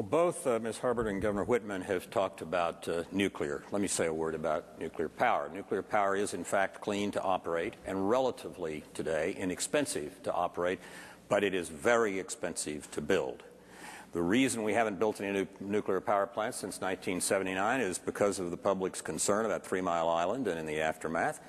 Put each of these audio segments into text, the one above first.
Well, both Ms. Harbert and Governor Whitman have talked about nuclear. Let me say a word about nuclear power. Nuclear power is, in fact, clean to operate and relatively, today, inexpensive to operate, but it is very expensive to build. The reason we haven't built any nuclear power plants since 1979 is because of the public's concern about 3 Mile Island and in the aftermath.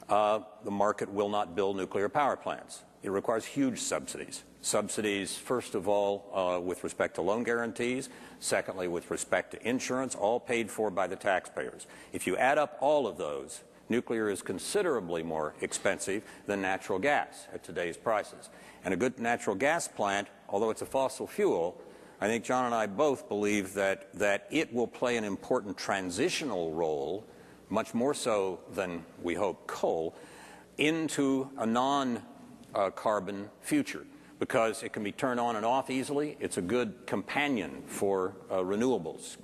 The market will not build nuclear power plants. It requires huge subsidies. Subsidies, first of all, with respect to loan guarantees, secondly, with respect to insurance, all paid for by the taxpayers. If you add up all of those, nuclear is considerably more expensive than natural gas at today's prices. And a good natural gas plant, although it's a fossil fuel, I think John and I both believe that it will play an important transitional role, much more so than we hope coal, into a non-carbon future, because it can be turned on and off easily. It's a good companion for renewables.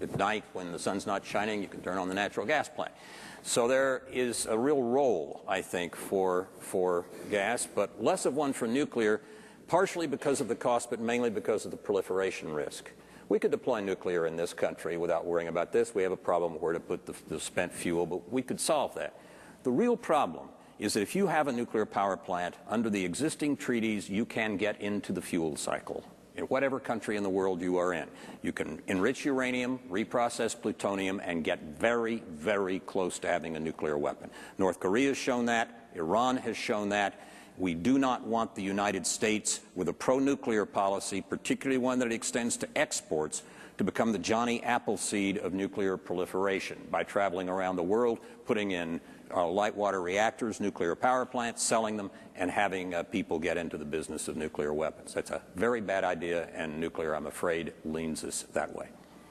At night, when the sun's not shining, you can turn on the natural gas plant. So there is a real role, I think, for gas, but less of one for nuclear, partially because of the cost, but mainly because of the proliferation risk. We could deploy nuclear in this country without worrying about this. We have a problem where to put the spent fuel, but we could solve that. The real problem is that if you have a nuclear power plant, under the existing treaties, you can get into the fuel cycle in whatever country in the world you are in. You can enrich uranium, reprocess plutonium, and get very, very close to having a nuclear weapon. North Korea has shown that. Iran has shown that. We do not want the United States, with a pro-nuclear policy, particularly one that extends to exports, to become the Johnny Appleseed of nuclear proliferation by traveling around the world, putting in light water reactors, nuclear power plants, selling them, and having people get into the business of nuclear weapons. That's a very bad idea, and nuclear, I'm afraid, leans us that way.